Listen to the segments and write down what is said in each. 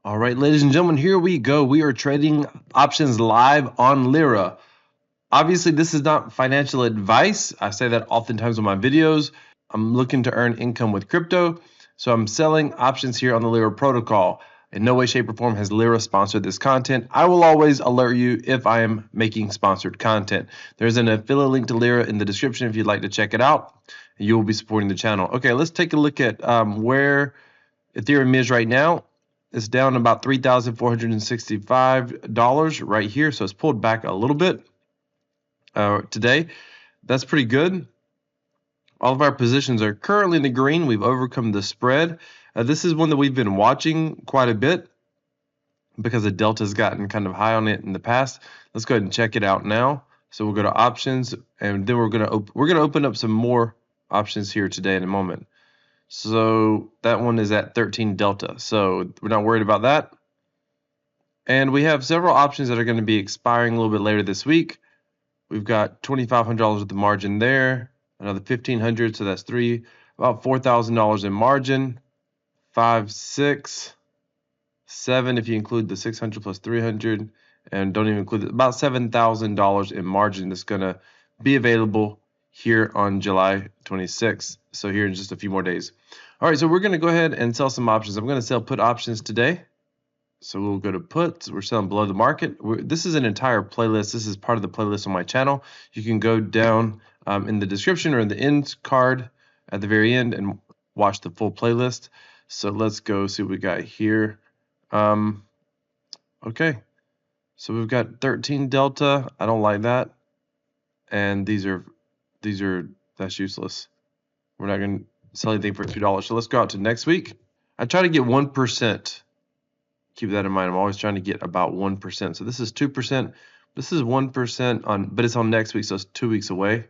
All right, ladies and gentlemen, here we go. We are trading options live on Lyra. Obviously, this is not financial advice. I say that oftentimes on my videos. I'm looking to earn income with crypto, so I'm selling options here on the Lyra protocol. In no way, shape, or form has Lyra sponsored this content. I will always alert you if I am making sponsored content. There's an affiliate link to Lyra in the description if you'd like to check it out. You will be supporting the channel. Okay, let's take a look at where Ethereum is right now. It's down about $3,465 right here, so it's pulled back a little bit today. That's pretty good. All of our positions are currently in the green. We've overcome the spread. This is one that we've been watching quite a bit because the delta's gotten kind of high on it in the past. Let's go ahead and check it out now. So we'll go to options, and then we're gonna open up some more options here today in a moment. So that one is at 13 delta. So we're not worried about that. And we have several options that are going to be expiring a little bit later this week. We've got $2,500 with the margin there, another $1,500, so that's about $4,000 in margin. 5, 6, 7 if you include the 600 plus 300, and don't even include about $7,000 in margin that's going to be available here on July 26th. So here in just a few more days. All right, so we're going to go ahead and sell some options. I'm going to sell put options today. So we'll go to puts. We're selling below the market. This is an entire playlist. This is part of the playlist on my channel. You can go down in the description or in the end card at the very end and watch the full playlist. So let's go see what we got here. Okay, so we've got 13 delta. I don't like that, and that's useless. We're not going to sell anything for $2. So let's go out to next week. I try to get 1%. Keep that in mind. I'm always trying to get about 1%. So this is 2%. This is 1% on, but it's on next week, so it's 2 weeks away.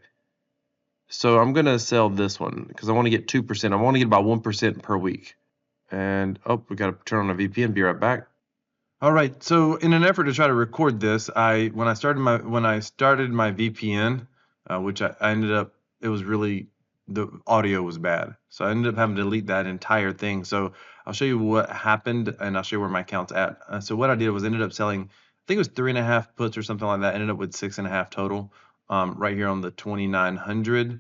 So I'm going to sell this one because I want to get 2%. I want to get about 1% per week. And we got to turn on a VPN. Be right back. All right. So in an effort to try to record this, when I started my VPN, which I ended up, it was really, the audio was bad, so I ended up having to delete that entire thing. So I'll show you what happened, and I'll show you where my account's at. So what I did was ended up selling, I think it was 3.5 puts or something like that. Ended up with 6.5 total, right here on the 2900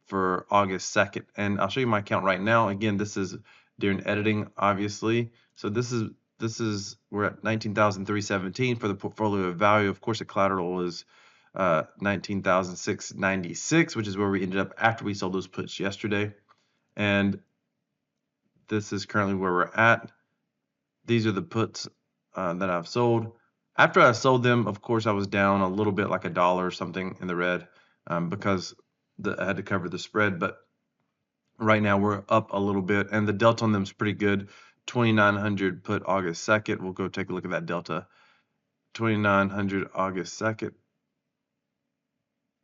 for August 2nd. And I'll show you my account right now. Again, this is during editing, obviously. So this is we're at 19,317 for the portfolio value. Of course, the collateral is 19,696, which is where we ended up after we sold those puts yesterday. And this is currently where we're at. These are the puts that I've sold. After I sold them, of course, I was down a little bit, like $1 or something in the red, because I had to cover the spread. But right now we're up a little bit, and the delta on them is pretty good. 2,900 put August 2nd. We'll go take a look at that delta. 2,900 August 2nd.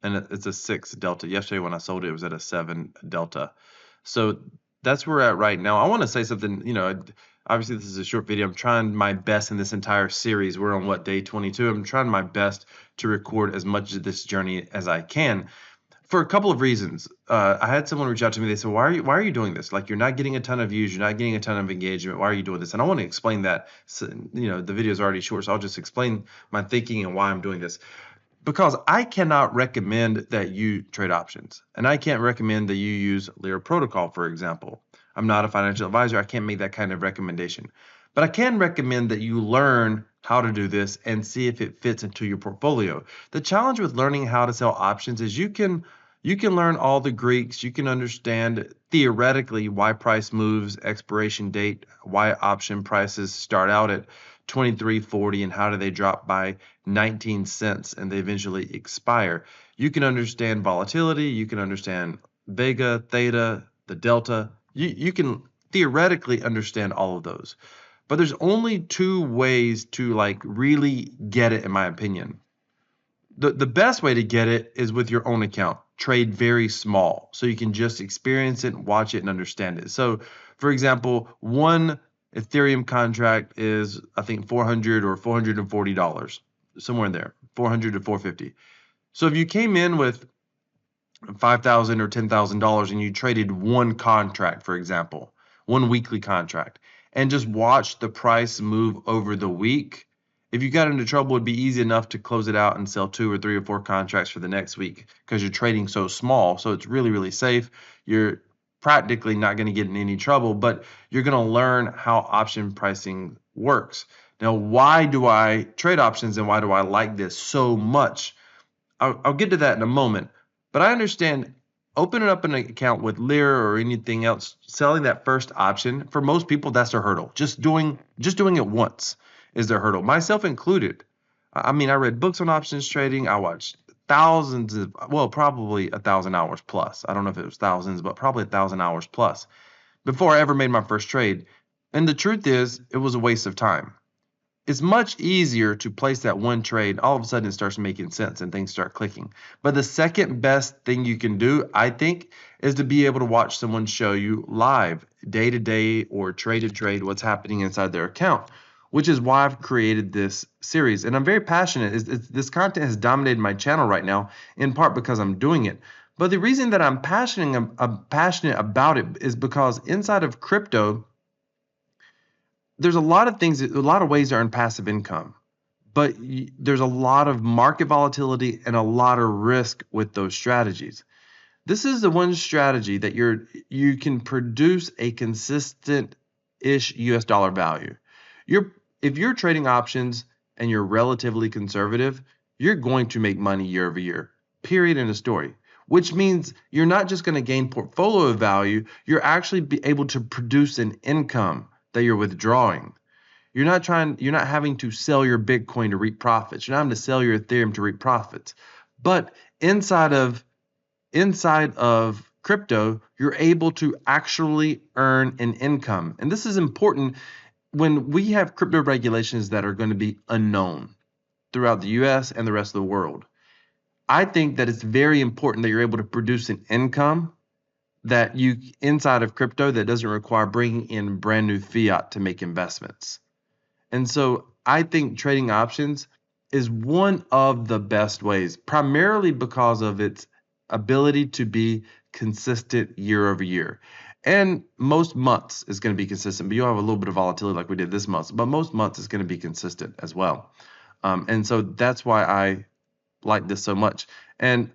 And it's a 6 delta. Yesterday when I sold it, it was at a 7 delta. So that's where we're at right now. I want to say something, obviously this is a short video. I'm trying my best in this entire series. We're on day 22. I'm trying my best to record as much of this journey as I can for a couple of reasons. I had someone reach out to me. They said, why are you doing this? Like, you're not getting a ton of views. You're not getting a ton of engagement. Why are you doing this? And I want to explain that. So, the video is already short, so I'll just explain my thinking and why I'm doing this. Because I cannot recommend that you trade options, and I can't recommend that you use Lyra protocol, for example. I'm not a financial advisor. I can't make that kind of recommendation. But I can recommend that you learn how to do this and see if it fits into your portfolio. The challenge with learning how to sell options is you can learn all the Greeks. You can understand theoretically why price moves, expiration date, why option prices start out at 23.40 and how do they drop by 19 cents and they eventually expire. You can understand volatility. You can understand Vega, Theta, the Delta. You can theoretically understand all of those. But there's only 2 ways to really get it, in my opinion. The best way to get it is with your own account. Trade very small so you can just experience it, watch it, and understand it. So, for example, one Ethereum contract is, I think, $400 or $440, somewhere in there, $400 to $450. So if you came in with $5,000 or $10,000 and you traded one contract, for example, one weekly contract, and just watch the price move over the week. If you got into trouble, it'd be easy enough to close it out and sell 2 or 3 or 4 contracts for the next week because you're trading so small. So it's really, really safe. You're practically not going to get in any trouble, but you're going to learn how option pricing works. Now, why do I trade options and why do I like this so much? I'll get to that in a moment, but I understand opening up an account with Lyra or anything else, selling that first option, for most people, that's their hurdle. Just doing it once is their hurdle, myself included. I mean, I read books on options trading. I watched thousands of, well, probably 1,000 hours plus. I don't know if it was thousands, but probably 1,000 hours plus before I ever made my first trade. And the truth is, it was a waste of time. It's much easier to place that one trade. All of a sudden, it starts making sense and things start clicking. But the second best thing you can do, I think, is to be able to watch someone show you live, day to day or trade to trade, what's happening inside their account, which is why I've created this series. And I'm very passionate. This content has dominated my channel right now, in part because I'm doing it. But the reason that I'm passionate about it is because inside of crypto, there's a lot of things, a lot of ways to earn passive income, but there's a lot of market volatility and a lot of risk with those strategies. This is the one strategy that you can produce a consistent-ish US dollar value. If you're trading options and you're relatively conservative, you're going to make money year over year. Period, in a story. Which means you're not just going to gain portfolio value, you're actually be able to produce an income that you're withdrawing. You're not having to sell your Bitcoin to reap profits. You're not having to sell your Ethereum to reap profits. But inside of crypto, you're able to actually earn an income. And this is important when we have crypto regulations that are going to be unknown throughout the US and the rest of the world. I think that it's very important that you're able to produce an income that you inside of crypto that doesn't require bringing in brand new fiat to make investments. And so I think trading options is one of the best ways, primarily because of its ability to be consistent year over year. And most months is going to be consistent, but you'll have a little bit of volatility like we did this month, but most months is going to be consistent as well. And so that's why I like this so much. And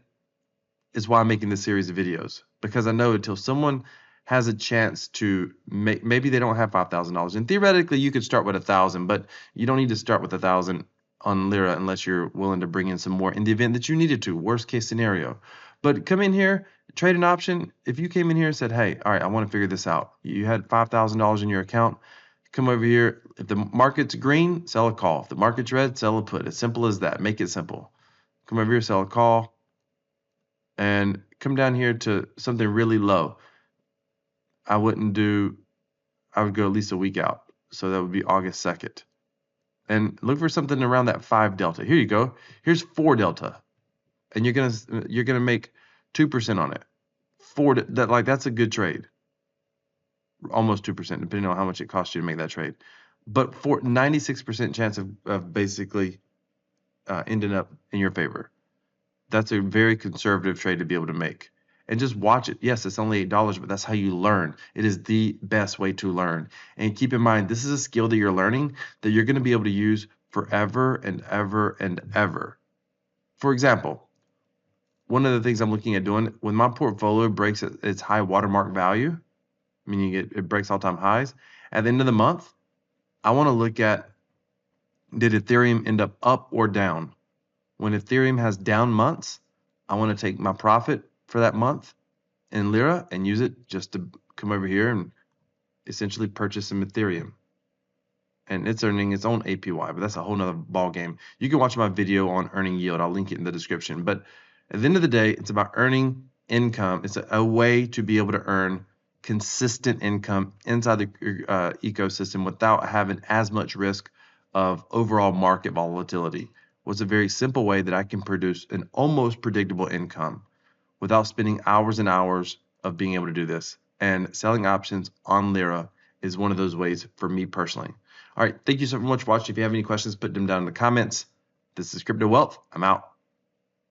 it's why I'm making this series of videos, because I know until someone has a chance to make, maybe they don't have $5,000, and theoretically you could start with 1,000, but you don't need to start with 1,000 on Lyra unless you're willing to bring in some more in the event that you needed to, worst case scenario. But come in here, trade an option. If you came in here and said, hey, all right, I want to figure this out. You had $5,000 in your account. Come over here. If the market's green, sell a call. If the market's red, sell a put. As simple as that. Make it simple. Come over here, sell a call, and come down here to something really low. I would go at least a week out. So that would be August 2nd. And look for something around that 5 delta. Here you go. Here's 4 delta. And you're gonna make 2% on it. That's a good trade. Almost 2%, depending on how much it costs you to make that trade. But for 96% chance of basically ending up in your favor. That's a very conservative trade to be able to make. And just watch it. Yes, it's only $8, but that's how you learn. It is the best way to learn. And keep in mind, this is a skill that you're learning that you're going to be able to use forever and ever and ever. For example, one of the things I'm looking at doing, when my portfolio breaks its high watermark value, meaning it breaks all-time highs, at the end of the month, I want to look at, did Ethereum end up or down? When Ethereum has down months, I want to take my profit for that month in Lyra and use it just to come over here and essentially purchase some Ethereum. And it's earning its own APY, but that's a whole nother ball game. You can watch my video on earning yield. I'll link it in the description. But at the end of the day, it's about earning income. It's a way to be able to earn consistent income inside the ecosystem without having as much risk of overall market volatility. Was a very simple way that I can produce an almost predictable income without spending hours and hours of being able to do this. And selling options on Lyra is one of those ways for me personally. All right, thank you so much for watching. If you have any questions, put them down in the comments. This is Crypto Wealth. I'm out.